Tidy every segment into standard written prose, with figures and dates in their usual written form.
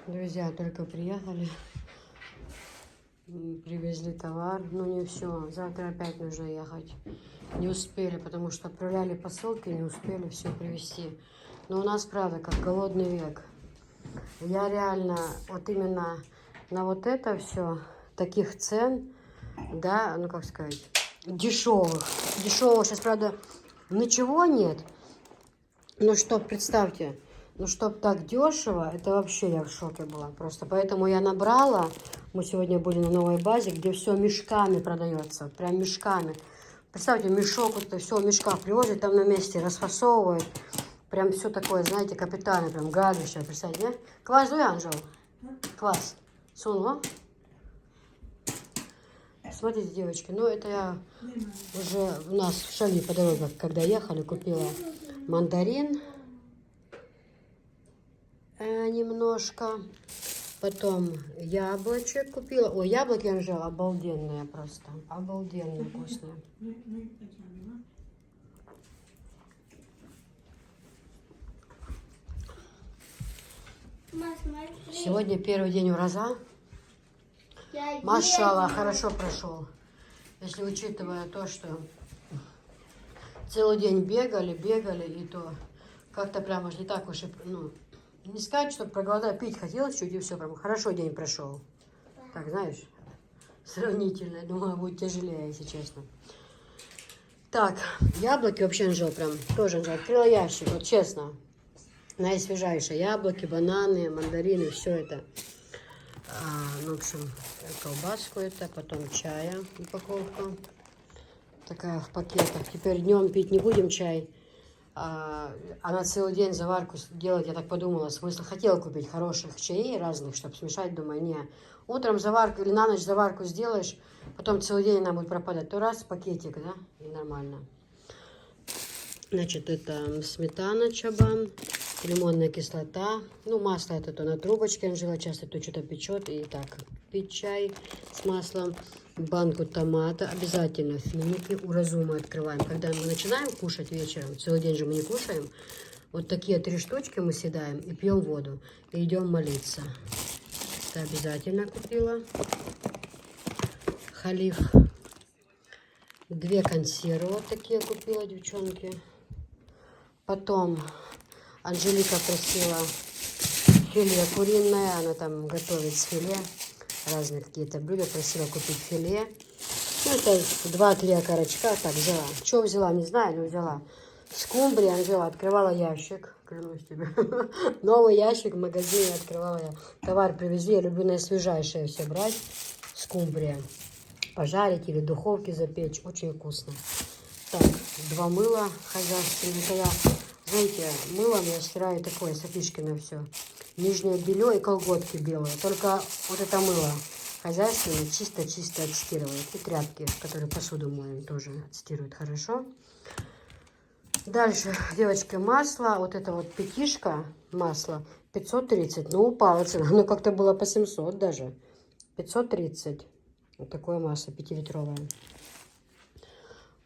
Друзья только приехали, привезли товар, но не все. Завтра опять нужно ехать. Не успели, потому что отправляли посылки, не успели все привезти. Но у нас, правда, как голодный век. Я реально, вот именно на вот это все, таких цен, да, ну как сказать, дешевых. Дешевых сейчас, правда, ничего нет. Ну, чтоб, представьте, ну, чтоб так дешево, это вообще я в шоке была просто. Поэтому я набрала, мы сегодня были на новой базе, где все мешками продается, прям мешками. Представьте, мешок, вот это все в мешках привозят, там на месте расфасовывают. Прям все такое, знаете, капитально, прям гадище, представьте, не? Квас, дуй, Анжел? Квас. Сунула? Смотрите, девочки, ну это я уже у нас в Шали по дороге, когда ехали, купила мандарин немножко. Потом яблочек купила. Ой, яблоки, Анжела, обалденные просто. Обалденные, вкусные. Сегодня первый день урожая. Машалла, хорошо прошел. Если учитывая то, что целый день бегали, и то как-то прямо не так уж и, ну, не сказать, что проголодать, пить хотелось чуть и все, прям хорошо день прошел. Так, знаешь, сравнительно, думала, будет тяжелее, если честно. Так, яблоки вообще, Анжел, прям тоже, Анжел, открыла ящик, вот честно. Наисвежайшие яблоки, бананы, мандарины, все это. Ну, в общем, колбаску это, потом чая упаковка. Такая в пакетах. Теперь днем пить не будем чай. А на целый день заварку делать, я так подумала, смысл. Хотела купить хороших чаей разных, чтобы смешать, думаю, не. Утром заварку или на ночь заварку сделаешь, потом целый день она будет пропадать. То раз пакетик, да, и нормально. Значит, это сметана чабан, лимонная кислота. Ну, масло это то на трубочке, Анжела часто то что-то печет. И так, пить чай с маслом. Банку томата, обязательно финики у Разума открываем. Когда мы начинаем кушать вечером, целый день же мы не кушаем, вот такие 3 штучки мы съедаем и пьем воду. И идем молиться. Это обязательно купила. Халиф. 2 консервы вот такие купила, девчонки. Потом Анжелика просила филе куриное, она там готовит с филе. Разные какие-то блюда, просила купить филе. Ну, это 2-3 окорочка, так, взяла. Что взяла, не знаю, но взяла. Скумбрия, Анжела, открывала ящик, клянусь тебе. Новый ящик в магазине открывала я. Товар привезли, я люблю наисвежайшее все брать. Скумбрия. Пожарить или в духовке запечь, очень вкусно. Так, 2 мыла хозяйственные. Это я, знаете, мылом я стираю такое, Софишкино все. Нижнее белье и колготки белые. Только вот это мыло хозяйственное чисто-чисто отстирывает. И тряпки, которые посуду моем, тоже отстирывают хорошо. Дальше, девочки, масло. Вот это вот пятишка масло 530. Ну, упала цена. Ну, как-то было по 700 даже. 530. Вот такое масло 5-литровое.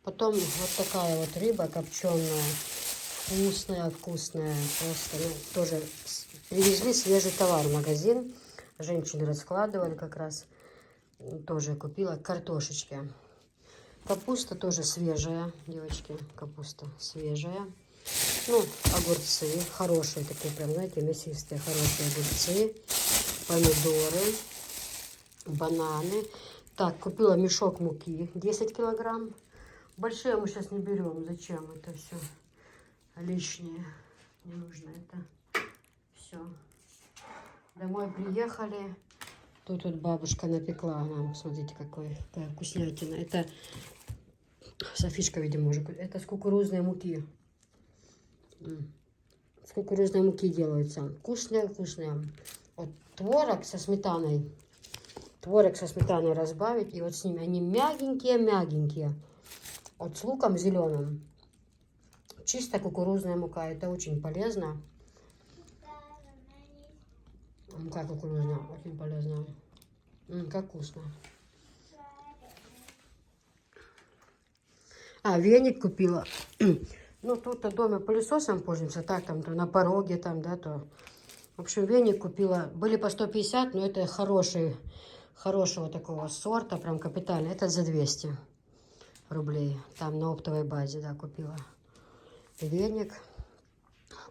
Потом вот такая вот рыба копченая. Вкусная, вкусная. Просто, ну, тоже привезли свежий товар в магазин. Женщины раскладывали как раз. Тоже купила картошечки. Капуста тоже свежая, девочки. Капуста свежая. Ну, огурцы. Хорошие такие, прям, знаете, мясистые, хорошие огурцы. Помидоры. Бананы. Так, купила мешок муки. 10 килограмм. Большие мы сейчас не берем. Зачем это все? Лишнее. Не нужно это. Все. Домой приехали. Тут вот бабушка напекла нам. Смотрите, какая вкуснятина. Это Софишка, видимо, уже. Это с кукурузной муки. С кукурузной муки делается. Вкусные, вкусные. Вот творог со сметаной. Творог со сметаной разбавить. И вот с ними они мягенькие-мягенькие. Вот с луком зеленым. Чисто кукурузная мука. Это очень полезно. Мука кукурузная. Очень полезная. Как вкусно. Веник купила. Ну, тут в доме пылесосом пользуемся. Так, там, то на пороге, там, да, то. общем, веник купила. Были по 150, но это хорошего такого сорта, прям капитально. Это за 200 рублей. Там на оптовой базе, да, купила. Веник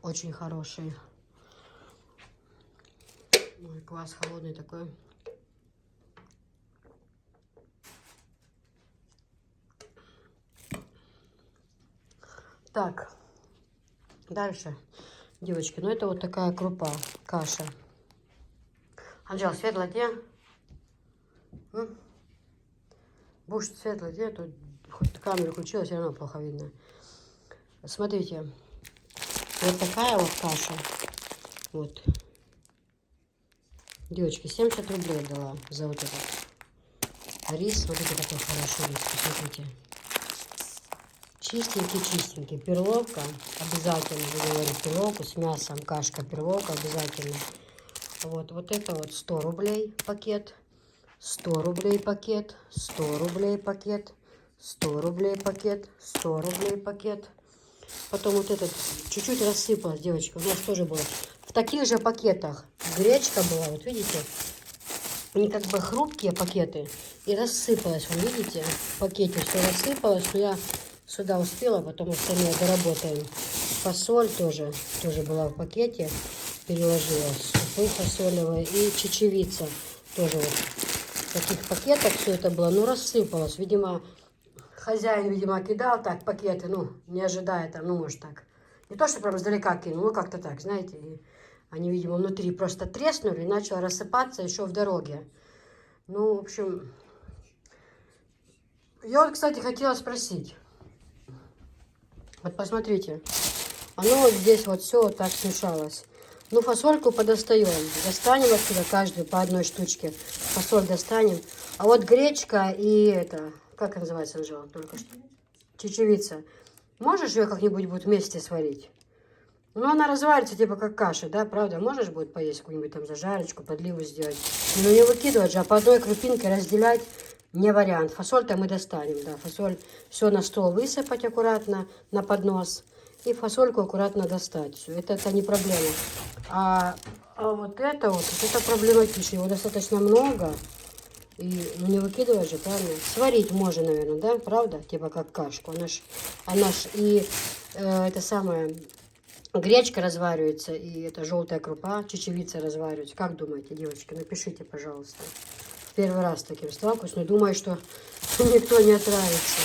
очень хороший. Ой, квас холодный такой. Так, дальше, девочки, ну это вот такая крупа, каша. Анжела, светло где? Будешь светло где? Тут хоть камеру включила, все равно плохо видно. Смотрите, вот такая вот каша. Вот. Девочки, 70 рублей дала за вот этот рис. Смотрите, какой хороший рис, посмотрите. Чистенький. Перловка обязательно, я говорю, перловку с мясом, кашка, перловка обязательно. Вот это вот 100 рублей пакет, 100 рублей пакет, 100 рублей пакет, 100 рублей пакет, 100 рублей пакет. Потом вот этот чуть-чуть рассыпалось, девочки, у нас тоже было. В таких же пакетах гречка была, вот видите, они как бы хрупкие пакеты, и рассыпалось, вы видите, в пакете все рассыпалось, но я сюда успела, потом остальное доработаем. Фасоль тоже была в пакете, переложила, супы фасолевые и чечевица тоже вот в таких пакетах все это было, ну рассыпалось, видимо, хозяин, видимо, кидал так пакеты, ну, не ожидая там, ну, может так, не то, что прям издалека кинул, ну, как-то так, знаете, и они, видимо, внутри просто треснули и начало рассыпаться еще в дороге. Ну, в общем, я вот, кстати, хотела спросить. Вот посмотрите, оно вот здесь вот все вот так смешалось. Ну, фасольку подостаем. Достанем отсюда каждую по одной штучке. Фасоль достанем. А вот гречка и это, как называется, Анжела, только что? Чечевица. Можешь ее как-нибудь будет вместе сварить? Ну, она разварится типа как каша, да, правда? Можешь будет поесть какую-нибудь там зажарочку, подливу сделать. Но не выкидывать же, а по одной крупинке разделять не вариант. Фасоль-то мы достанем, да. Фасоль все на стол высыпать аккуратно на поднос. И фасольку аккуратно достать. Все, это не проблема. А вот это проблематично. Его достаточно много. И ну, не выкидывать же, правильно? Сварить можно, наверное, да? Правда? Типа как кашку. Она ж и это самое... Гречка разваривается, и это желтая крупа, чечевица разваривается. Как думаете, девочки? Напишите, пожалуйста. Первый раз с таким сталкиваюсь, но думаю, что никто не отравится.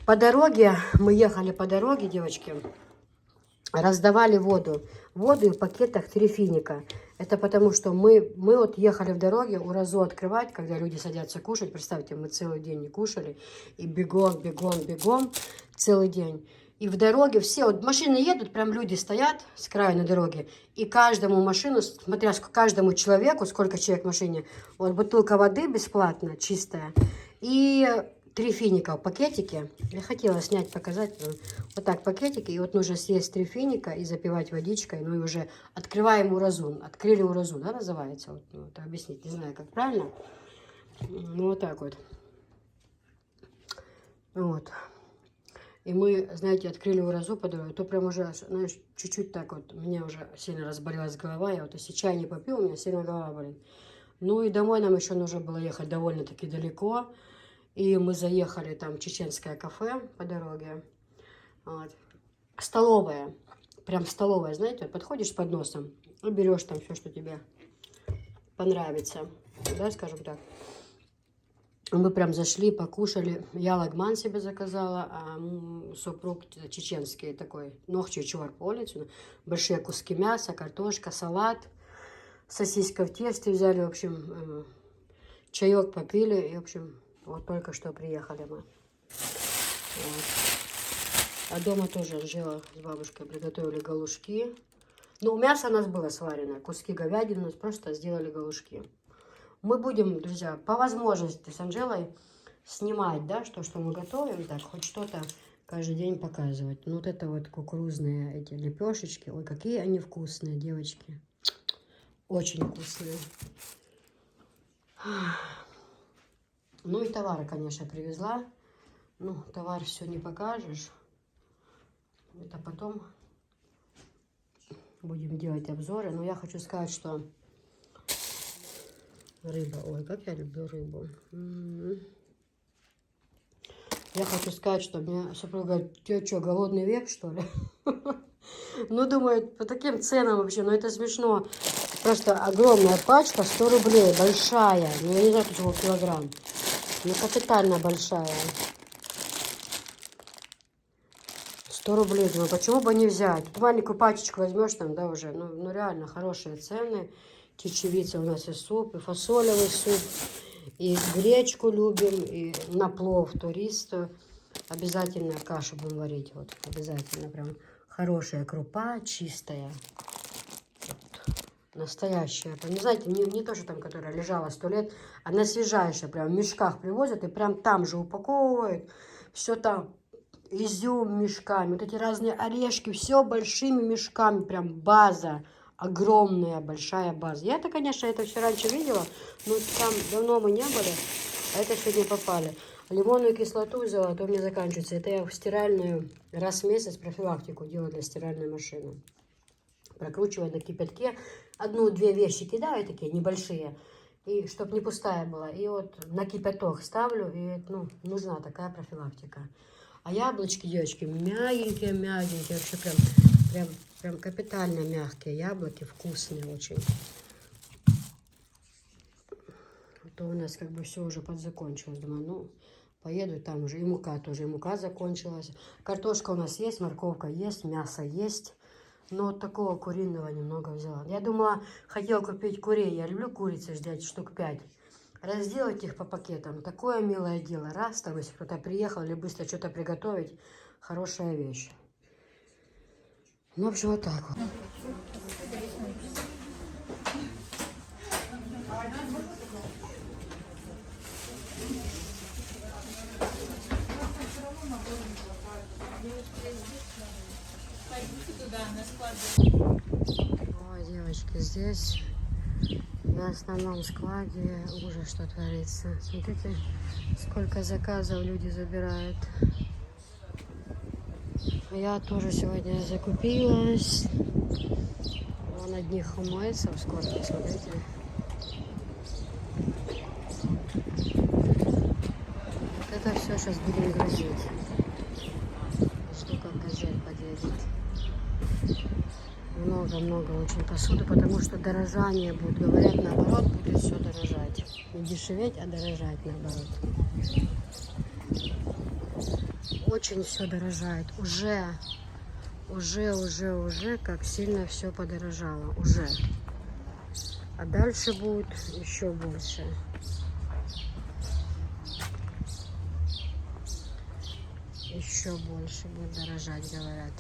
По дороге, мы ехали по дороге, девочки, раздавали воду. Воду в пакетах 3 финика. Это потому, что мы вот ехали в дороге, уразу открывать, когда люди садятся кушать. Представьте, мы целый день не кушали. И бегом целый день. И в дороге все, вот машины едут, прям люди стоят с краю на дороге. И каждому машину, смотря каждому человеку, сколько человек в машине, вот бутылка воды бесплатно, чистая. И 3 финика в пакетике. Я хотела снять, показать. Вот так пакетики. И вот нужно съесть 3 финика и запивать водичкой. Ну и уже открываем уразу. Открыли уразу, да, называется? Вот, ну, это объяснить, не знаю, как правильно. Ну, вот так вот. Вот. И мы, знаете, открыли уразу по дороге. То прям уже, знаешь, чуть-чуть так вот. Меня уже сильно разболелась голова. Я вот если чай не попил, у меня сильно голова болит. Ну и домой нам еще нужно было ехать довольно-таки далеко. И мы заехали там в чеченское кафе по дороге. Вот. Столовая. Прям столовая, знаете, подходишь с подносом и берешь там все, что тебе понравится. Да, скажем так. Мы прям зашли, покушали. Я лагман себе заказала, а супруг чеченский такой, ногчи чувар по улицу. Большие куски мяса, картошка, салат, сосиска в тесте взяли, в общем, чаек попили. И, в общем, вот только что приехали мы. Вот. А дома тоже Анжела с бабушкой приготовили галушки. Ну, мясо у нас было сварено, куски говядины у нас просто сделали галушки. Мы будем, друзья, по возможности с Анжелой снимать, да, что мы готовим, так, хоть что-то каждый день показывать. Ну, вот это вот кукурузные эти лепешечки. Ой, какие они вкусные, девочки. Очень вкусные. Ну, и товары, конечно, привезла. Ну, товар все не покажешь. Это потом Будем делать обзоры. Но я хочу сказать, что рыба. Ой, как я люблю рыбу. Я хочу сказать, что мне супруга говорит, ты что, голодный век, что ли? Ну, думаю, по таким ценам вообще, ну это смешно. Просто огромная пачка, 100 рублей, большая. Ну, я не знаю, почему килограмм. Ну, капитально большая. 100 рублей, думаю, почему бы не взять? Маленькую пачечку возьмешь там, да, уже. Ну реально, хорошие цены. Чечевица у нас и суп, и фасолевый суп. И гречку любим, и на плов туристу. Обязательно кашу будем варить. Вот, обязательно прям хорошая крупа, чистая. Вот, настоящая. Не знаете, не то, что там, которая лежала 100 лет, она свежайшая. Прям в мешках привозят и прям там же упаковывают. Все там. Изюм мешками. Вот эти разные орешки. Все большими мешками. Прям база. Огромная, большая база. Я-то, конечно, это все раньше видела, но там давно мы не были, а это сегодня попали. Лимонную кислоту взяла, а то у меня заканчивается. Это я в стиральную раз в месяц профилактику делаю для стиральной машины. Прокручиваю на кипятке. 1-2 вещи кидаю, такие небольшие, и чтобы не пустая была. И вот на кипяток ставлю, и ну, нужна такая профилактика. А яблочки, девочки, мягенькие, мягенькие, вообще прям капитально мягкие яблоки, вкусные очень. То у нас как бы все уже подзакончилось. Думаю, ну, поеду там уже. И мука тоже, и мука закончилась. Картошка у нас есть, морковка есть, мясо есть. Но вот такого куриного немного взяла. Я думала, хотела купить курей. Я люблю курицы ждать штук 5. Разделать их по пакетам. Такое милое дело. Раз, там, если кто-то приехал или быстро что-то приготовить, хорошая вещь. Ну, в общем, вот так вот. Ой, девочки, здесь на основном складе ужас, что творится. Смотрите, сколько заказов люди забирают. Я тоже сегодня закупилась. Вон одних умоется в скорке, смотрите. Вот это все сейчас будем грузить. Штука газель подъедет. Много-много очень посуды, потому что дорожание будет. Говорят, наоборот, будет все дорожать. Не дешеветь, а дорожать наоборот. Очень все дорожает. Уже как сильно все подорожало. Уже. А дальше будет еще больше. Еще больше будет дорожать, говорят.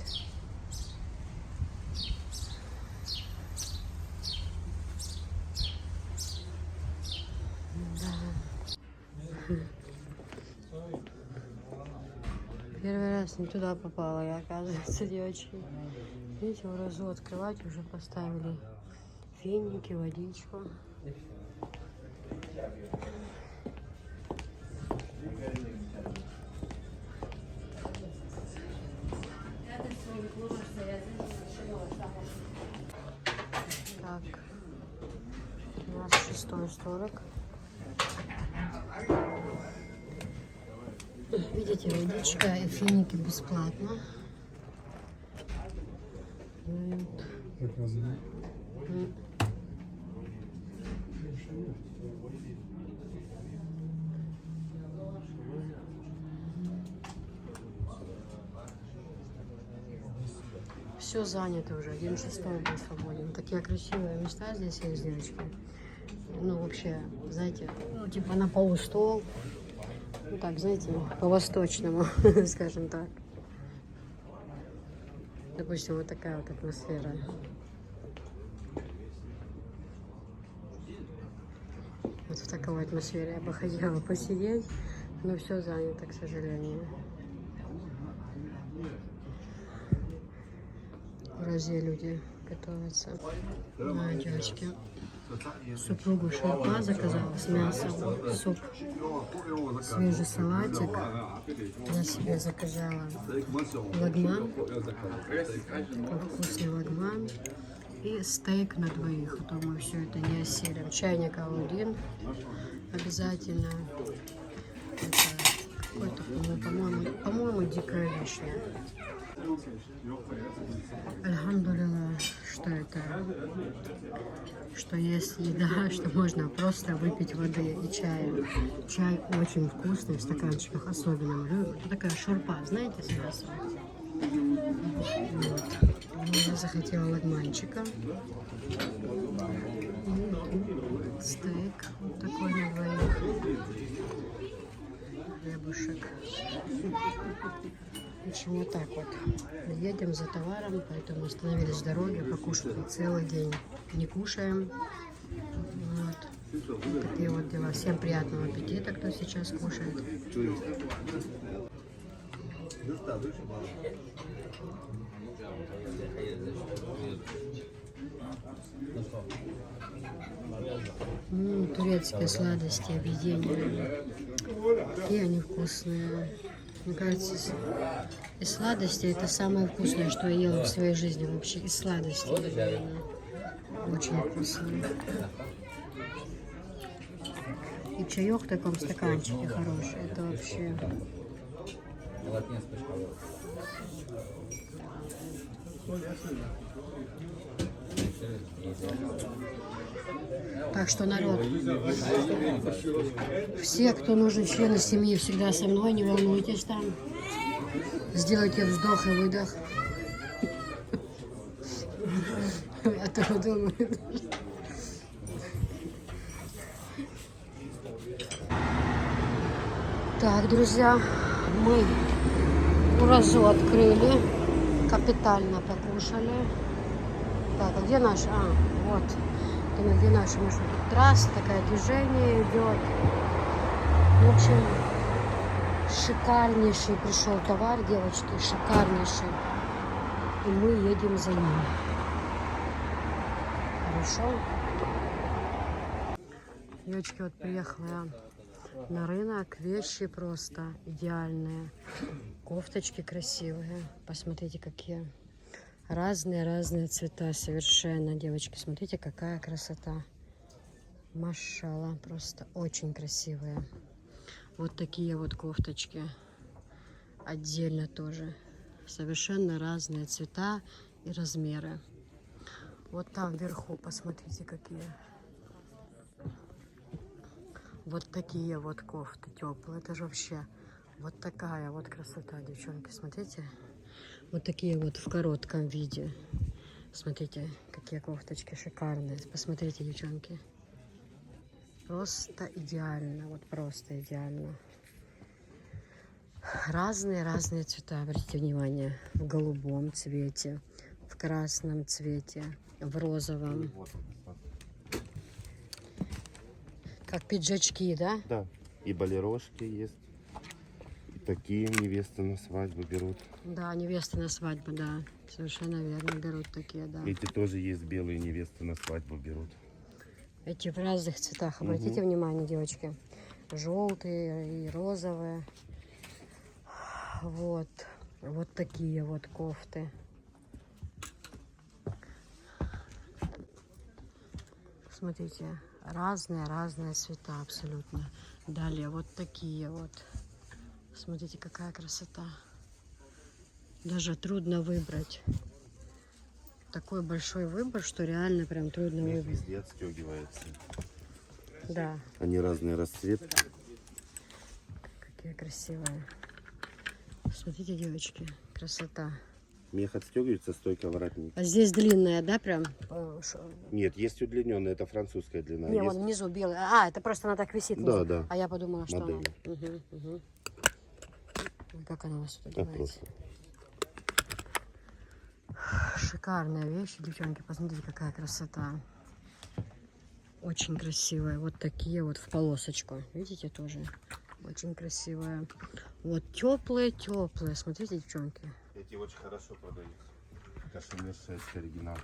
Первый раз не туда попала я, оказывается, девочки. Видите, в разу открывать уже поставили финики, водичку. Так, у нас 6-й столик. Видите, водичка и финики бесплатно. Все занято уже, 1/6 был свободен. Такие красивые места здесь есть, девочки. Ну, вообще, знаете, ну, типа на полустол. Ну, так, знаете, по-восточному, скажем так. Допустим, вот такая вот атмосфера. Вот в такой атмосфере я бы хотела посидеть, но все занято, к сожалению. В Розе люди готовятся. Да, девочки. Супругу шарпа заказала с мясом, суп, свежий салатик. Я себе заказала лагман, такой вкусный лагман. И стейк на двоих, а то мы все это не осилим. Чайник один обязательно. Это какой-то, по-моему, дикая вишня. Альхамдулилла, что это, что есть еда, что можно просто выпить воды и чая. Чай очень вкусный, в стаканчиках особенно. Это такая шурпа, знаете, с мясом. Вот. Я захотела лагманчика. Стейк вот такой на двоих. Хлебушек. В общем, вот так вот. Едем за товаром, поэтому остановились в дороге, покушали целый день. Не кушаем. Вот. Вот такие вот дела. Всем приятного аппетита, кто сейчас кушает. Турецкие сладости, объедения. Какие они вкусные. Мне кажется, и сладости это самое вкусное, что я ела в своей жизни вообще. И сладости. Очень вкусные. И чаек в таком стаканчике хороший. Это вообще... Так что, народ, все, кто нужен, члены семьи, всегда со мной, не волнуйтесь там. Сделайте вздох и выдох. А то думаю. Так, друзья, мы уразу открыли, капитально покушали. Так, а где наш? А, вот. Где наша машина? Трасса, такое движение идет. В общем, шикарнейший пришел товар, девочки, шикарнейший. И мы едем за ним. Хорошо? Девочки, вот приехала я на рынок. Вещи просто идеальные. Кофточки красивые. Посмотрите, какие. Разные цвета совершенно. Девочки, смотрите, какая красота. Машалла, просто очень красивые. Вот такие вот кофточки. Отдельно тоже. Совершенно разные цвета и размеры. Вот там вверху, посмотрите, какие. Вот такие вот кофты теплые. Это же вообще вот такая вот красота, девчонки. Смотрите. Вот такие вот в коротком виде. Смотрите, какие кофточки шикарные. Посмотрите, девчонки. Просто идеально. Вот просто идеально. Разные цвета. Обратите внимание. В голубом цвете, в красном цвете, в розовом. Как пиджачки, да? Да. И балерошки есть. И такие невесты на свадьбу берут. Да, невесты на свадьбу, да. Совершенно верно, берут такие, да. Эти тоже есть белые невесты на свадьбу берут. Эти в разных цветах. Обратите внимание, девочки. Желтые и розовые. Вот. Вот такие вот кофты. Смотрите. Разные цвета абсолютно. Далее вот такие вот. Смотрите, какая красота. Даже трудно выбрать. Такой большой выбор, что реально прям трудно выбрать. Везде отстегивается. Да. Они разные расцветки. Какие красивые. Смотрите, девочки, красота. Мех отстегивается, стойка воротник. А здесь длинная, да, прям? Нет, есть удлиненная, это французская длина. Не, есть... вон внизу белая. А, это просто она так висит внизу. Да. А я подумала, что модель. она... Угу. Как она у вас тут Так одевается? просто. Шикарная вещь, девчонки, посмотрите, какая красота. Очень красивая. Вот такие вот в полосочку. Видите, тоже очень красивая. Вот теплые. Смотрите, девчонки. Эти очень хорошо продаются. Кашемир шерсть оригинал.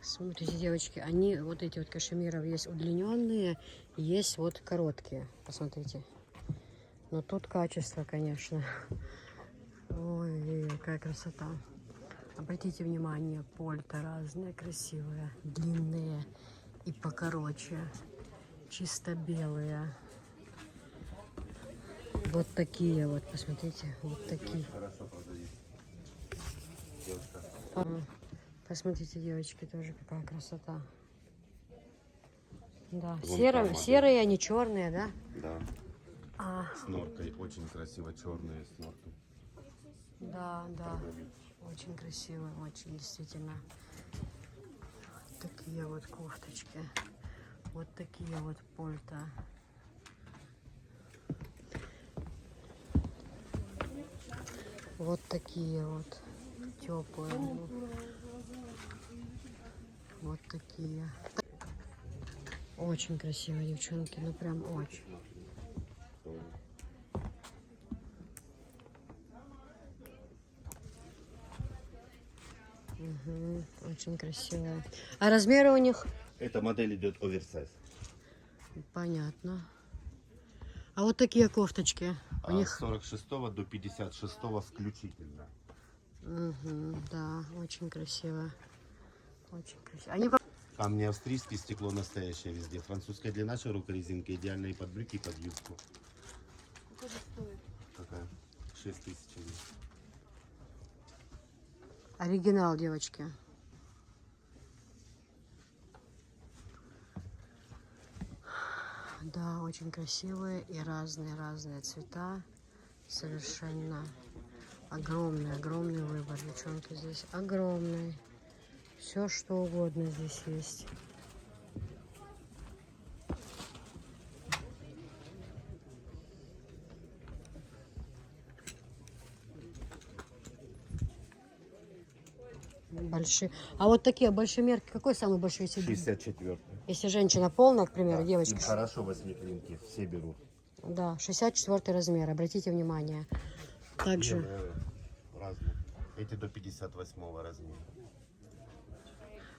Смотрите, девочки, они, вот эти вот кашемиров есть удлиненные, есть вот короткие. Посмотрите. Но тут качество, конечно. Ой, какая красота. Обратите внимание, польта разные, красивые, длинные и покороче, чисто белые. Вот такие вот, посмотрите, вот такие. Хорошо продаются. Девушка. Посмотрите, девочки, тоже какая красота. Да, Вон серые, там серые, они черные, да? Да. А, С норкой. Очень красиво. Черные с норкой. да, да. Очень красивые, очень действительно. Вот такие вот кофточки. Вот такие вот польта. Вот такие вот теплые. Вот такие. Очень красиво, девчонки, ну прям очень. Угу, очень красивая. А размеры у них? Эта модель идет оверсайз. Понятно. А вот такие кофточки у С них? 46 до 56 включительно. Угу, да, очень красиво. Очень красиво. Камни австрийские, стекло настоящее везде. Французская длина, широкая резинка, идеальные под брюки и под юбку. Сколько стоит? Какая? 6000 гривен. Оригинал, девочки. Да, очень красивые и разные цвета. Совершенно огромный выбор, девчонки, здесь огромный. Все что угодно здесь есть. Большие. А вот такие большемерки, какой самый большой себе? 64. Если женщина полная, к примеру, девочка. Им хорошо восьмиклинки, все берут. Да, 64 размер, обратите внимание. Также. Белые, разные. Эти до 58 размера.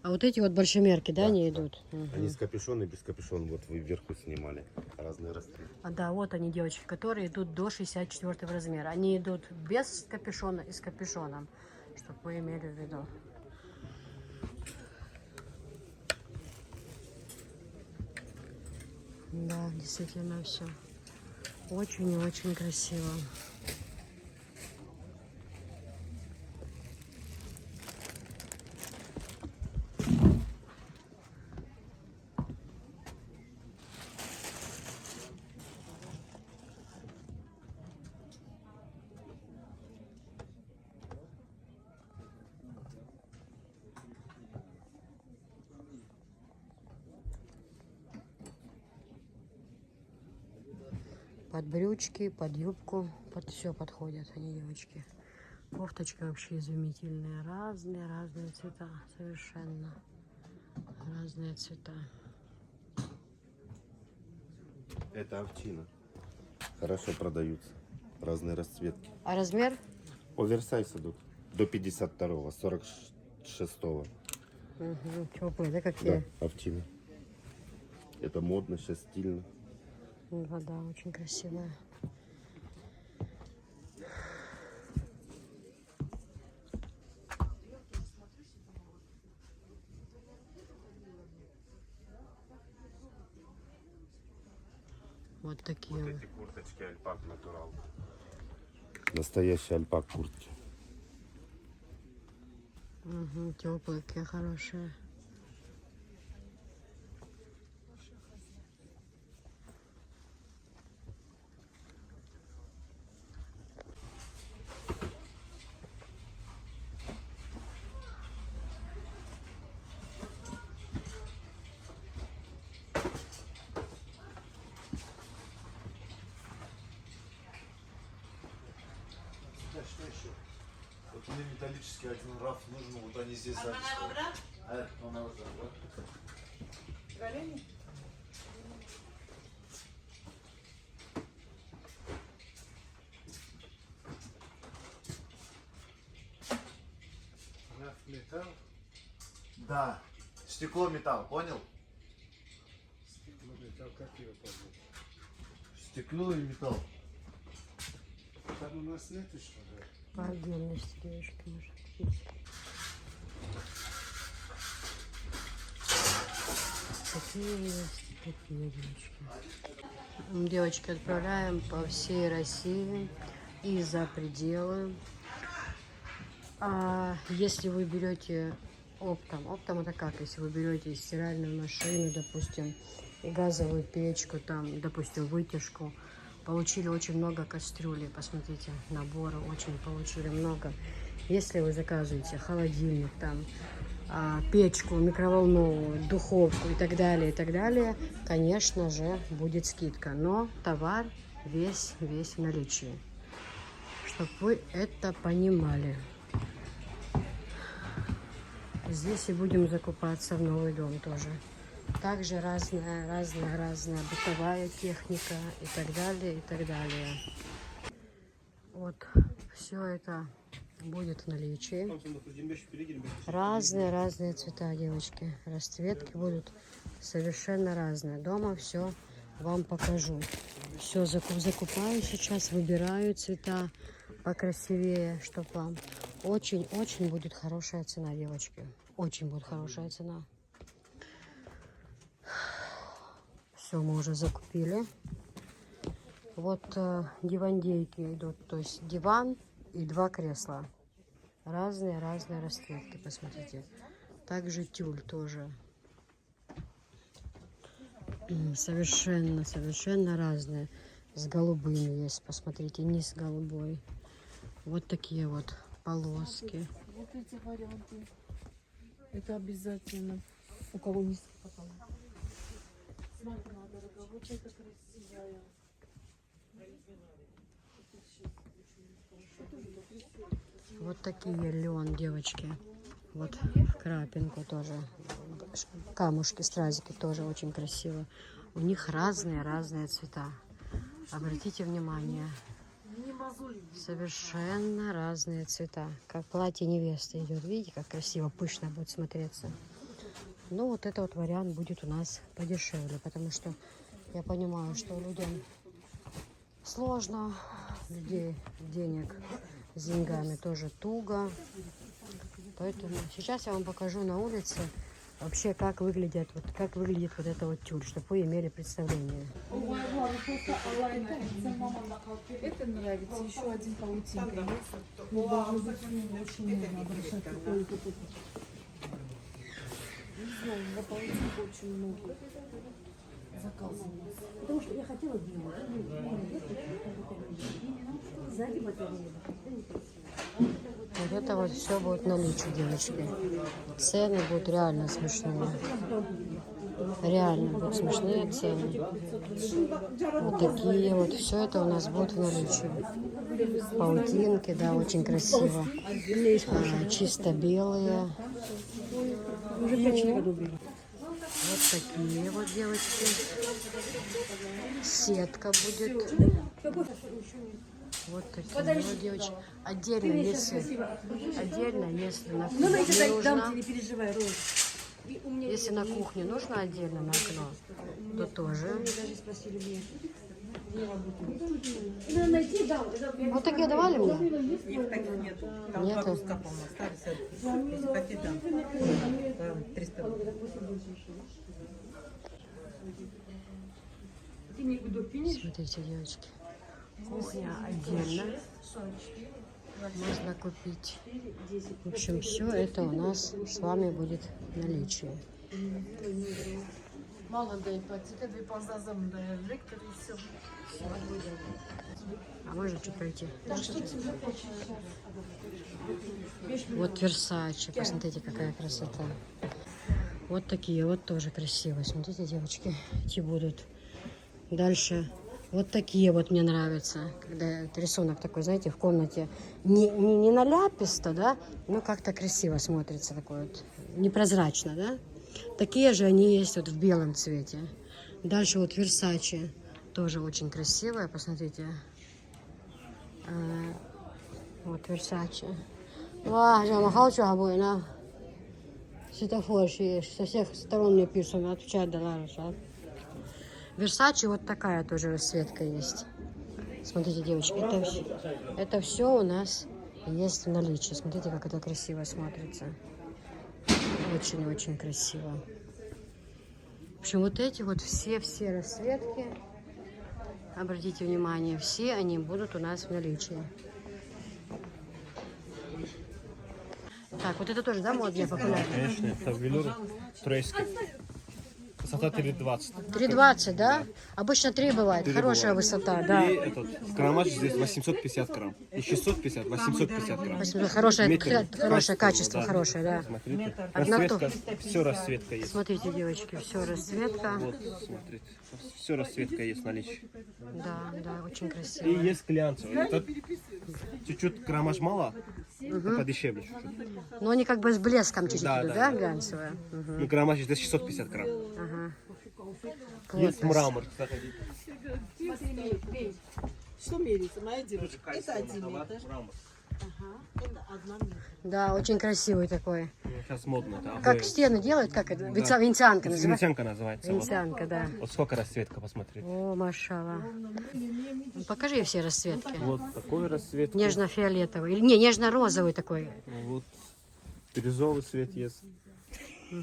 А вот эти вот большемерки, да, Да, они да. идут? Мгм. Они с капюшоном и без капюшона. Вот вы вверху снимали. Разные расцветки. А, да, вот они, девочки, которые идут до 64 размера. Они идут без капюшона и с капюшоном, чтобы вы имели в виду. Да, действительно все очень и очень красиво. Под брючки, под юбку, под все подходят они, девочки. Кофточки вообще изумительные, разные цвета, совершенно разные цвета. Это овчина. Хорошо продаются. Разные расцветки. А размер? Оверсайз идут. До 52-го, 46-го. Угу, теплые, да, какие? Да, овчина. Это модно, сейчас стильно. Да, очень красивая. Вот такие. Вот эти курточки альпак натурал. Настоящий альпак куртки. Угу, теплые, какие хорошие. Да, что еще? Вот мне металлический один раф нужен, вот они здесь сзади стоят. А это она уже, да? Раф металл, Да. Стекло, металл, понял? стекло, металл, как его понять? Стекло и металл. Там у нас нету что ли? По отдельности, девушки, может быть. такие девочки. Девочки, отправляем по всей России и за пределы. А если вы берете оптом это как? Если вы берете стиральную машину, допустим, и газовую печку, там, допустим, вытяжку, получили очень много кастрюлей, посмотрите, набора очень получили много. Если вы заказываете холодильник, там, печку, микроволновую, духовку и так далее, конечно же, будет скидка. Но товар весь в наличии. Чтобы вы это понимали. Здесь и будем закупаться в новый дом тоже. Также разная бытовая техника и так далее. Вот, все это будет в наличии. Разные цвета, девочки. Расцветки будут совершенно разные. Дома все вам покажу. Все закупаю сейчас, выбираю цвета покрасивее, чтобы вам очень будет хорошая цена, девочки. Очень будет хорошая цена. Все, мы уже закупили. Вот дивандейки идут, то есть диван и 2 кресла. Разные расцветки, посмотрите. Также тюль тоже. Совершенно разные. С голубым есть, посмотрите, низ голубой. Вот такие вот полоски. Вот эти варианты. Это обязательно. У кого не потом. Смотри, дорогая, вот это красивая. Вот такие лен, девочки. Вот крапинку тоже. Камушки, стразики тоже очень красиво. У них разные цвета. Обратите внимание. Совершенно разные цвета. Как платье невесты идет. Видите, как красиво, пышно будет смотреться. Ну, вот это вот вариант будет у нас подешевле. Потому что я понимаю, что людям сложно. Людей денег с деньгами тоже туго. Поэтому сейчас я вам покажу на улице вообще, как выглядит вот эта вот тюль, чтобы вы имели представление. Это нравится. Еще один паутинка есть. Но должно быть очень нужно обращать внимание. Не знаю, на паутинку очень много заказов. Потому что я хотела белую. Сзади батарея. Вот это вот все будет в наличии, девочки. Цены будут реально смешные. Реально будут смешные цены. Вот такие вот. Все это у нас будет в наличии. Паутинки, да, очень красиво. Чисто белые. Вот такие вот, девочки. Сетка будет. Вот такие вот, девочки. Отдельно, если на кухне нужно. Если на кухне нужно отдельно на окно, то тоже. Вот такие давали мне? Их таких нет. Там Нету? два куска, по-моему, остались. Если хотите, там 300 рублей. Смотрите, девочки. Кухня отдельно. Можно купить. В общем, все это у нас с вами будет в наличии. А можно чуть пройти? Вот Версаче. Посмотрите, какая красота. Вот такие вот тоже красивые. Смотрите, девочки, эти будут. Дальше вот такие вот мне нравятся. Когда рисунок такой, знаете, в комнате. Не наляписто, да, но как-то красиво смотрится такой вот. Непрозрачно, да. Такие же они есть вот в белом цвете. Дальше вот Версаче. Тоже очень красивая, посмотрите. Вот Версаче. Светофор есть. Со всех сторон мне пишут, отвечать дала. Версаче вот такая тоже расцветка есть. Смотрите, девочки, это все у нас есть в наличии. Смотрите, как это красиво смотрится. Очень-очень красиво. В общем, вот эти вот все расцветки, обратите внимание, все они будут у нас в наличии. Так, вот это тоже, да, модная, популярная? Конечно, это велюр турецкий. Высота 3,20. 3,20, да? Обычно 3 бывает, хорошая высота, да. И этот граммаж здесь 850 грамм. И 650, 850 грамм. Хорошее, Метр. хорошее качество, да. хорошее, да. Смотрите. Одна Расцветка, все расцветка есть. Смотрите, девочки, все расцветка. Вот, смотрите. Все расцветка есть в наличии. Да, да, очень И красиво. есть глянцевый. Этот чуть-чуть граммаж мало, это подешевле чуть-чуть. Но они как бы с блеском чуть-чуть Да, идут, да, да, глянцевые? И граммаж здесь 650 грамм. Ага. Есть мрамор, кстати. Что меряется, моя девочка? Это 1 метр. Мрамор. Это 1 метр. Да, очень красивый такой. Сейчас модно. Это Как обои. стены делают, как это? Венецианка называется? Венецианка называется. Вот. Венецианка, да. Вот сколько расцветка, посмотрите. О, машалла. Ну, покажи все расцветки. Вот такой расцвет. Нежно-фиолетовый. Или не, нежно-розовый такой. Вот бирюзовый цвет есть.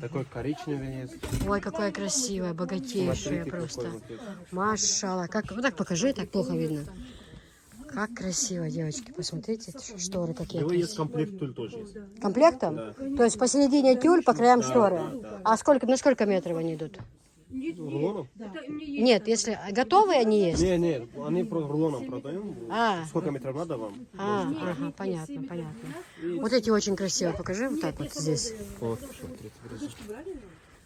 Такой коричневый есть. Ой, какое красивое, богатейшее Смотрите, просто. какой вот есть. Машалла. Как, вот так покажи, так плохо видно. Как красиво, девочки, посмотрите, шторы какие. Его есть комплект тюль тоже есть. Комплектом? Да. То есть посередине тюль, по краям шторы. А сколько, на сколько метров они идут? Рулоном? Нет, если готовые они есть? Не, они рулоном продаем. А. Сколько метров надо вам? Ага, понятно, понятно. Вот эти очень красиво, покажи вот так вот здесь. Вот, смотрите, друзья.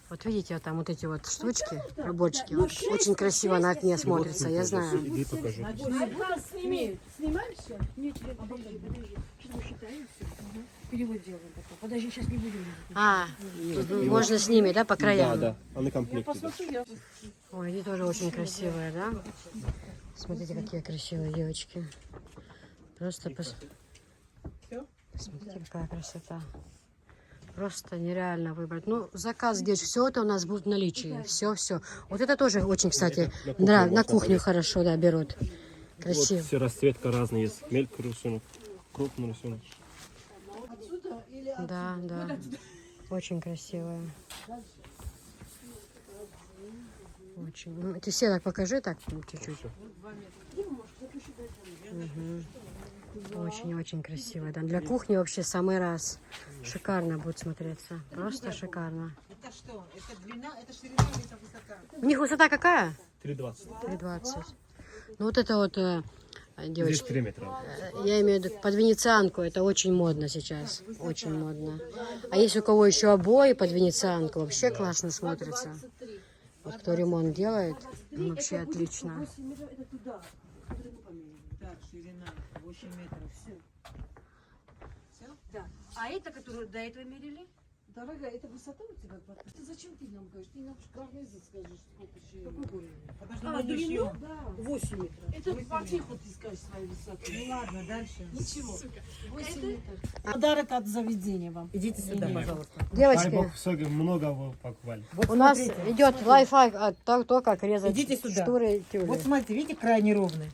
Вот видите, вот там вот эти вот штучки, рабочки, вот очень красиво на окне смотрится, я знаю. Иди покажу. Снимаешь все? Нет, подожди. Сейчас мы считаем все. Перевод делаем потом. Подожди, сейчас не будем. А, можно с ними, да, по краям? Да, они комплект идут. Ой, они тоже очень красивые, да? Смотрите, какие красивые девочки. Просто посмотрите, какая красота. Просто нереально выбрать. Ну, заказ здесь, все это у нас будет в наличии. Все. Вот это тоже очень, кстати, на кухню хорошо, да, берут. Красиво. Вот все расцветка разные есть. Мелкий рисунок, крупный рисунок. Да. Очень красивая. Очень. Ну, ты все так покажи, так чуть-чуть. Очень красиво. Да. Для кухни вообще самый раз. Шикарно будет смотреться. Просто шикарно. Это что? Это длина, это ширина или это высота? У них высота какая? 3,20. 3,20. Ну вот это вот, Здесь девочки, 3 метра. я имею в виду под венецианку, это очень модно сейчас. Очень модно. А если у кого еще обои под венецианку, вообще классно смотрится. Вот кто ремонт делает, ну, вообще отлично. Так, ширина 8 метров. Да. А это, которую до этого мерили? Дорогая, это высота у тебя? Ты зачем ты нам говоришь? Ты нам карнизы скажешь, сколько же. Подожди, мы дошьем. Да. 8 метров. Это по фиху ты скажешь свою высоту. Ну ладно, дальше. Ничего. 8 метров. Подарок от заведения вам. Идите сюда, пожалуйста. Девочки, много вы покупали. Вот у нас смотрите. идет лайфхак, то, как резать Идите сюда. шторы и тюли. Вот смотрите, видите, край неровный.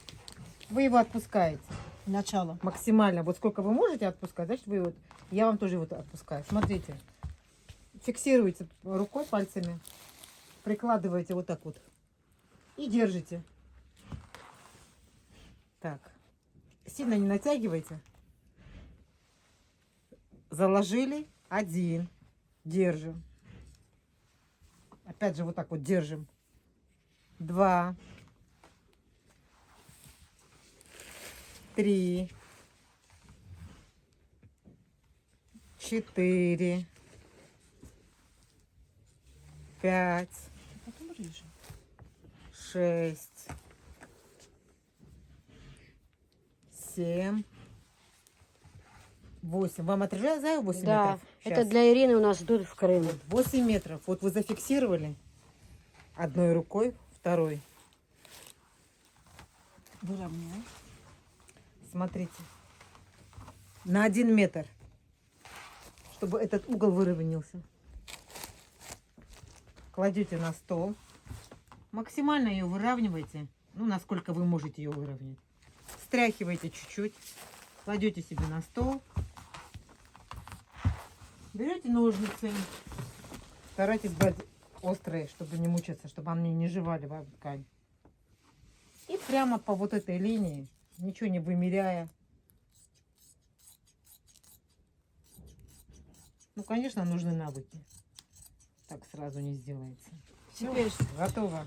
Вы его отпускаете Начало. максимально. Вот сколько вы можете отпускать, значит вы вот, я вам тоже вот отпускаю. Смотрите, фиксируете рукой, пальцами, прикладываете вот так вот и держите. Так, сильно не натягивайте. Заложили, 1, держим. Опять же вот так вот держим. 2, 3, 4, 5, 6, 7, 8. Вам отрезаю 8 Да, метров? это Щас. для Ирины у нас идут в Крым. 8 метров. Вот вы зафиксировали одной рукой, второй. Выровняй. Смотрите. На 1 метр. Чтобы этот угол выровнялся. Кладете на стол. Максимально ее выравниваете. Ну, насколько вы можете ее выровнять. Стряхиваете чуть-чуть. Кладете себе на стол. Берете ножницы. Старайтесь брать острые, чтобы не мучиться, чтобы они не жевали в ткань. И прямо по вот этой линии, ничего не вымеряя. Ну, конечно, нужны навыки. Так сразу не сделается. Теперь, Готово.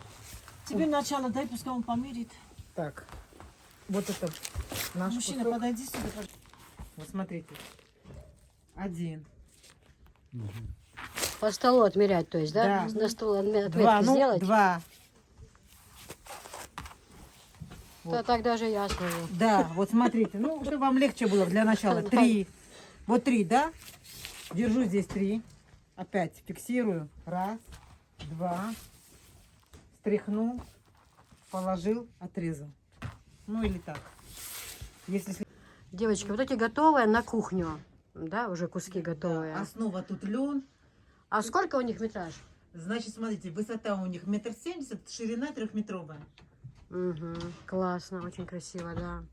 теперь начало дай, пускай он померит. Так, вот это наш Мужчина, кусок. подойди сюда. Вот смотрите. 1. По столу отмерять, то есть, да? Да. На стол отметки 2, ну, сделать? 2. То так даже я смогу. Да, вот смотрите. Ну, чтобы вам легче было для начала. 3. Вот 3, да? Держу здесь 3. Опять фиксирую. 1, 2. Стряхнул. Положил, отрезал. Ну или так. Если Девочки, вот эти готовые на кухню. Да, уже куски готовые. основа тут лен. А сколько у них метраж? Значит, смотрите, высота у них 1,70 м, ширина 3-метровая. Угу, классно, очень красиво, да.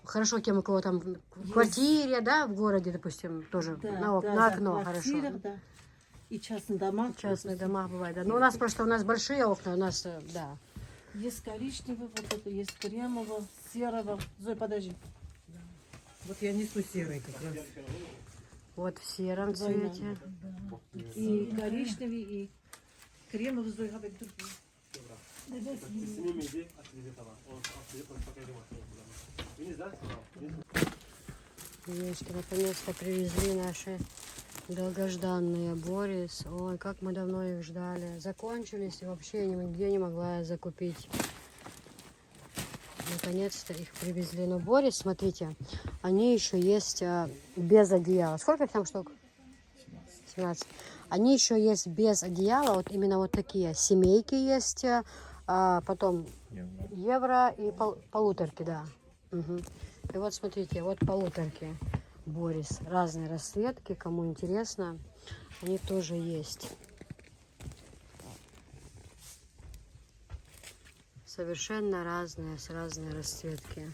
Хорошо тем, у кого там в квартире, да, в городе, допустим, тоже на окно хорошо. Да. И частные дома. В частных домах бывает, да. Но у нас большие окна, у нас, да. Есть коричневый, вот это есть кремового, серого. Зой, подожди. Вот я несу серый как раз. Вот в сером Двойной. цвете. И коричневый, и кремовый. Зой, говорит, другие. Девочки, наконец-то привезли наши долгожданные Борис. Ой, как мы давно их ждали. Закончились, и вообще нигде не могла я закупить. Наконец-то их привезли. Но Борис, смотрите, они еще есть без одеяла. Сколько их там штук? 17. Они еще есть без одеяла. Вот именно вот такие. Семейки есть. Потом евро и полуторки, да. Угу. И вот смотрите, вот полуторки Борис. Разные расцветки, кому интересно, они тоже есть. Совершенно разные, с разной расцветки.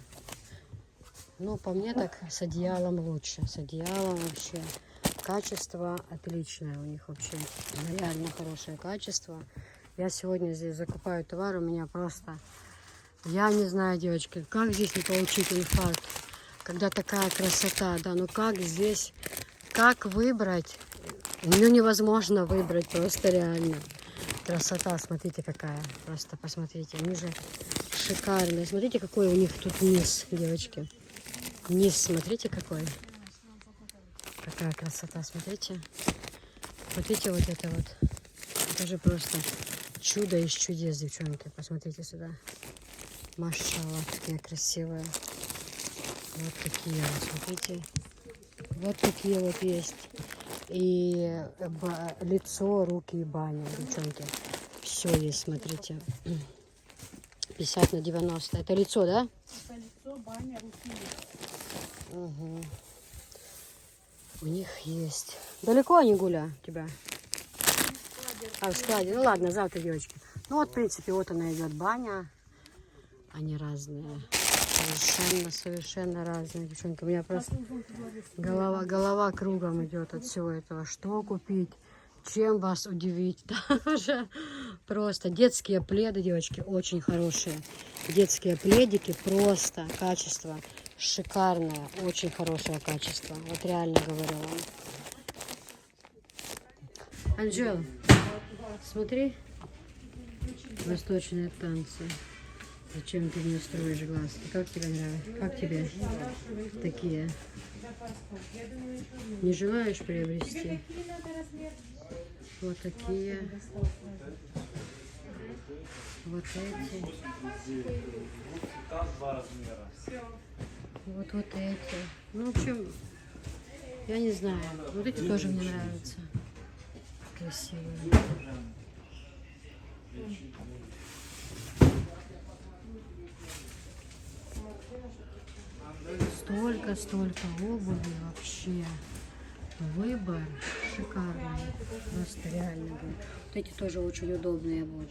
Ну, по мне так с одеялом лучше. С одеялом вообще качество отличное у них вообще. Реально хорошее качество. Я сегодня здесь закупаю товар, у меня просто... Я не знаю, девочки, как здесь не получить инфаркт, когда такая красота, да, ну как здесь, как выбрать, ну невозможно выбрать, просто реально. Красота, смотрите какая, просто посмотрите, они же шикарные, смотрите какой у них тут низ, девочки, низ, смотрите какой, какая красота, смотрите, смотрите вот это вот, это же просто чудо из чудес, девчонки, посмотрите сюда. Машалла, такие красивые. Вот такие вот, смотрите. Вот такие вот есть. И лицо, руки и баня, девчонки. Все есть, смотрите. 50 на 90. Это лицо, да? Это лицо, баня, руки. Угу. У них есть. Далеко они, Гуля, у тебя? А, в складе. Ну ладно, завтра, девочки. Ну вот, в принципе, вот она идет баня. Они разные. Совершенно разные, девчонки. У меня просто голова кругом идет от всего этого. Что купить? Чем вас удивить? Даже просто детские пледы, девочки, очень хорошие. Детские пледики, просто качество шикарное, очень хорошее качество. Вот реально говорю вам. Анжела, смотри. Восточные танцы. Зачем ты мне строишь глазки? Как тебе нравится? Как тебе такие? Не желаешь приобрести? Вот такие. Вот эти. Вот эти. Ну, в общем, я не знаю. Вот эти тоже мне нравятся. Красивые. Столько обуви вообще. Выбор шикарный. Просто реально. Вот эти тоже очень удобные будут.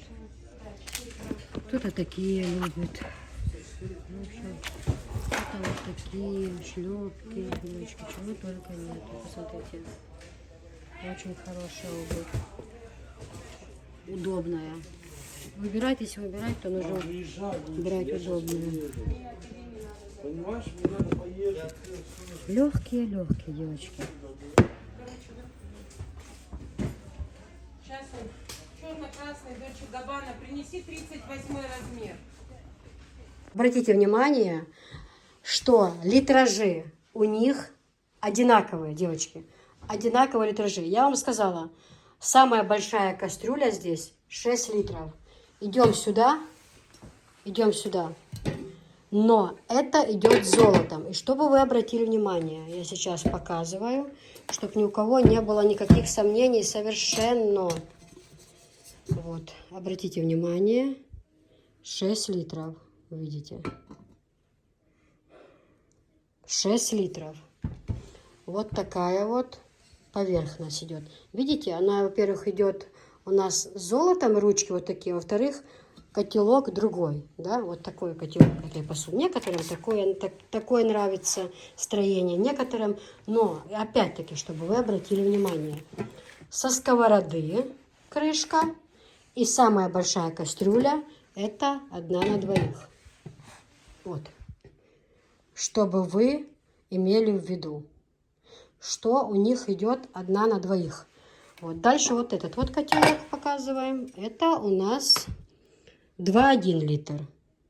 Кто-то такие любит. В общем, это вот такие шлепки, девочки, чего только нет. Посмотрите. Очень хорошая обувь. удобная. Выбирайтесь, выбирать, то нужно брать удобную. Легкие, девочки. Сейчас черно-красный Дольче Габбана. Принеси 38 размер. Обратите внимание, что литражи у них одинаковые, девочки. Одинаковые литражи. Я вам сказала, самая большая кастрюля здесь 6 литров. Идем сюда. Идем сюда. Но это идет золотом. И чтобы вы обратили внимание, я сейчас показываю, чтобы ни у кого не было никаких сомнений совершенно. Вот, обратите внимание, 6 литров, видите? 6 литров. Вот такая вот поверхность идет. Видите, она, во-первых, идет у нас с золотом, ручки вот такие, во-вторых, котелок другой, да, вот такой котелок этой посуды. Некоторым такое нравится строение, некоторым, но опять-таки, чтобы вы обратили внимание, со сковороды крышка и самая большая кастрюля это 1 на 2. Вот, чтобы вы имели в виду, что у них идет 1 на 2. Вот дальше вот этот вот котелок показываем, это у нас 2,1 литр.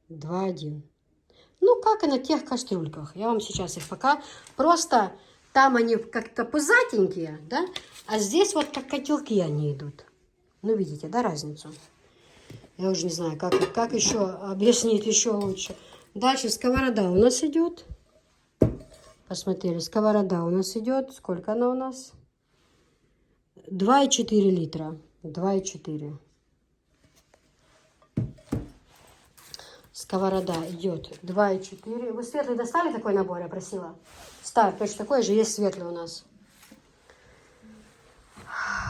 2,1. Ну, как и на тех кастрюльках. Я вам сейчас их пока... Просто там они как-то пузатенькие, да? А здесь вот как котелки они идут. Ну, видите, да, разницу? Я уже не знаю, как еще объяснить еще лучше. Дальше сковорода у нас идет. Посмотрели, сковорода у нас идет. Сколько она у нас? 2,4 литра. 2,4. Сковорода идет 2,4. Вы светлый достали такой набор, я просила? Ставь, точно такой же есть светлый у нас.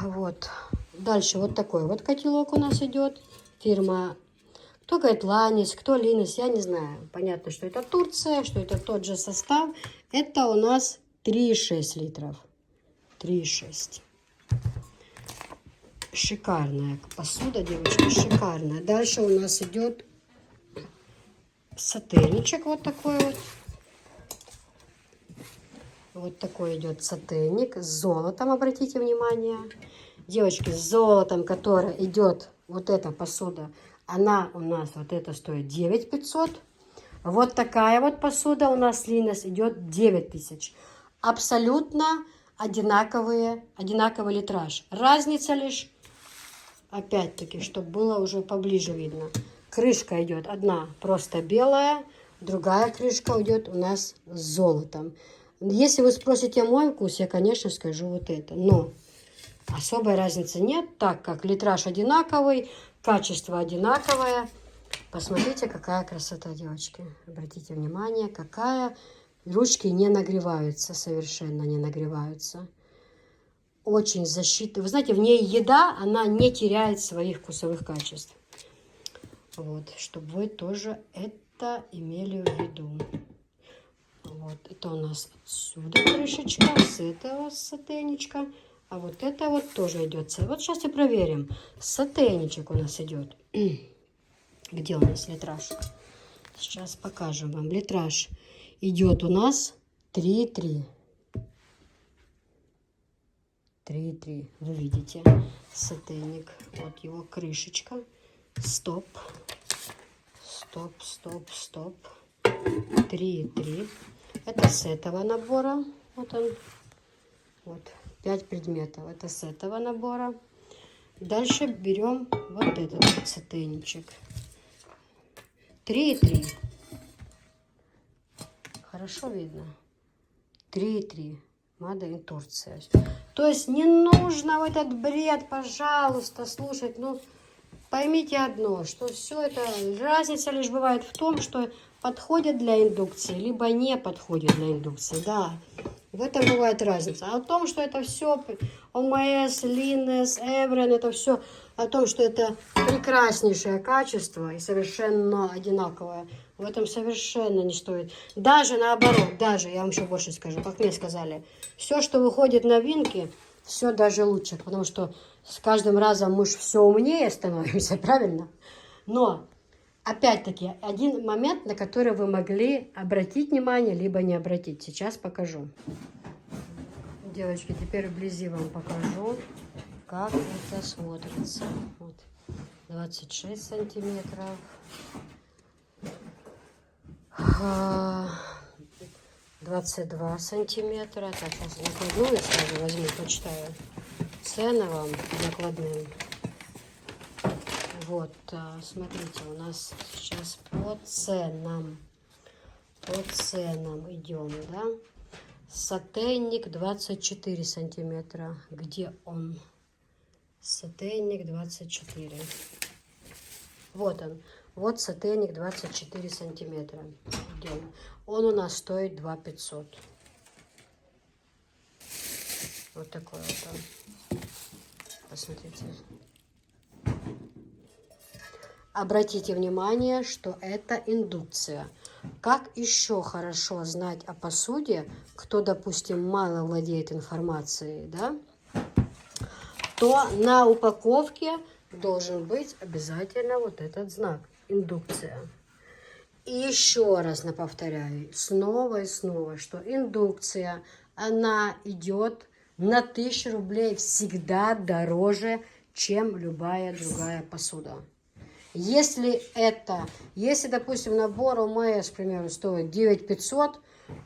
Вот. Дальше вот такой вот котелок у нас идет. Фирма, кто говорит Ланис, кто Линис, я не знаю. Понятно, что это Турция, что это тот же состав. Это у нас 3,6 литров. 3,6. Шикарная посуда, девочки, шикарная. Дальше у нас идет сотейничек вот такой вот. Вот такой идет сотейник с золотом, обратите внимание. Девочки, с золотом, которая идет, вот эта посуда, она у нас, вот это стоит 9500. Вот такая вот посуда у нас Линес идет 9000. Абсолютно одинаковый литраж. Разница лишь, опять-таки, чтобы было уже поближе видно. Крышка идет одна просто белая, другая крышка идет у нас с золотом. Если вы спросите мой вкус, я, конечно, скажу вот это. Но особой разницы нет, так как литраж одинаковый, качество одинаковое. Посмотрите, какая красота, девочки. Обратите внимание, какая. Ручки не нагреваются, совершенно не нагреваются. Очень защита. Вы знаете, в ней еда, она не теряет своих вкусовых качеств. Вот, чтобы вы тоже это имели в виду. Вот, это у нас отсюда крышечка, с этого сотейничка. А вот это вот тоже идет. Вот сейчас и проверим. Сотейничек у нас идет. Где у нас литраж? Сейчас покажем вам. Литраж идет у нас 3,3. 3,3. Вы видите сотейник. Вот его крышечка. Стоп. Стоп, стоп, стоп. 3,3. Это с этого набора. Вот он. Вот. 5 предметов. Это с этого набора. Дальше берем вот этот вот сотейничек. 3,3. Хорошо видно. 3,3. Made in Турция. То есть не нужно в этот бред, пожалуйста, слушать. Ну, поймите одно, что все это, разница лишь бывает в том, что подходит для индукции, либо не подходит для индукции. Да, в этом бывает разница. А о том, что это все ОМС, Линес, Эврен, это все о том, что это прекраснейшее качество и совершенно одинаковое. В этом совершенно не стоит. Даже наоборот, даже, я вам еще больше скажу, как мне сказали, все, что выходит новинки, все даже лучше, потому что с каждым разом мы же все умнее становимся, правильно? Но, опять-таки, один момент, на который вы могли обратить внимание, либо не обратить. Сейчас покажу. Девочки, теперь вблизи вам покажу, как это смотрится. Вот. 26 сантиметров. 22 сантиметра. Так, сейчас накладную сразу возьму, почитаю. Цены вам накладным. Вот, смотрите, у нас сейчас по ценам идем, да? Сотейник 24 сантиметра. Где он? Сотейник 24. Вот он. Вот сотейник 24 сантиметра. Идем. Он у нас стоит 2500. Вот такой вот он. Посмотрите. Обратите внимание, что это индукция. Как еще хорошо знать о посуде, кто, допустим, мало владеет информацией, да, то на упаковке должен быть обязательно вот этот знак индукция. И еще раз повторяю, снова и снова, что индукция, она идет на 1000 рублей всегда дороже, чем любая другая посуда. Если, допустим, набор ОМС, к примеру, стоит 9500,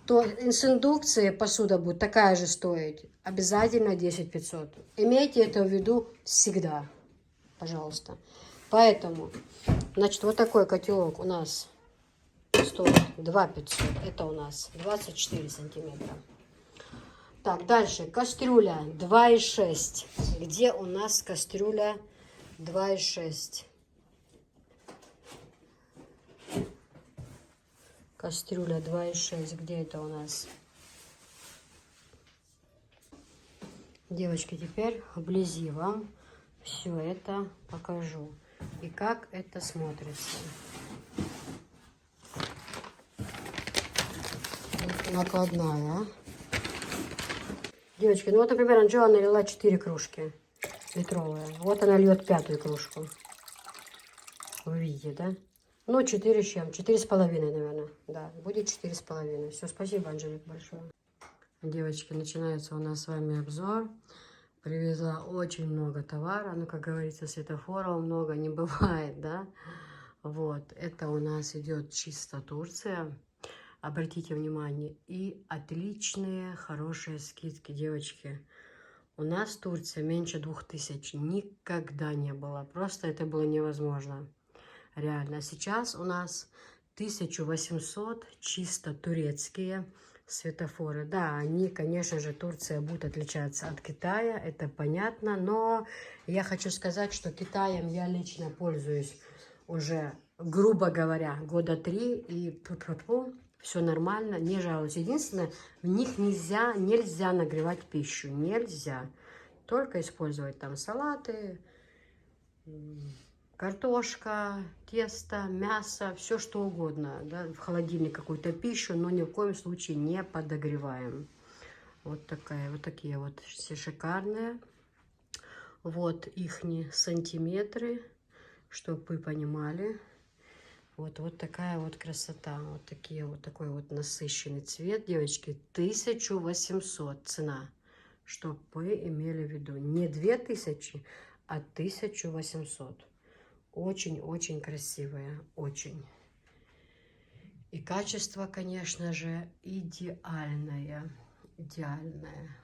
то с индукцией посуда будет такая же стоить, обязательно 10500. Имейте это в виду всегда, пожалуйста. Поэтому, значит, вот такой котелок у нас стоит 2500, это у нас 24 сантиметра. Так, дальше, кастрюля 2,6. Где у нас кастрюля 2,6? Кастрюля 2,6. Где это у нас? Девочки, теперь вблизи вам все это покажу. И как это смотрится. Накладная. Девочки, ну вот, например, Анжела налила 4 кружки литровые. Вот она льет 5-ю кружку. Вы видите, да? Ну, 4 с чем? 4,5, наверное. Да, будет 4,5. Все, спасибо, Анжелик, большое. Девочки, начинается у нас с вами обзор. Привезла очень много товара. Ну, как говорится, светофоров много не бывает, да? Вот, это у нас идет чисто Турция. Обратите внимание, и отличные, хорошие скидки, девочки. У нас в Турции меньше 2000 никогда не было. Просто это было невозможно. Реально. Сейчас у нас 1800 чисто турецкие светофоры. Да, они, конечно же, Турция будет отличаться от Китая, это понятно. Но я хочу сказать, что Китаем я лично пользуюсь уже, грубо говоря, года 3. И все нормально, не жалуюсь. Единственное, в них нельзя нагревать пищу. Нельзя. Только использовать там салаты, картошка, тесто, мясо, все что угодно. Да? В холодильник какую-то пищу, но ни в коем случае не подогреваем. Вот такие вот все шикарные. Вот их сантиметры, чтобы вы понимали. Вот такая вот красота. Такой вот насыщенный цвет, девочки. 1800 цена. Чтобы вы имели в виду. Не 2000, а 1800. Очень-очень красивая. Очень. И качество, конечно же, идеальное. Идеальное.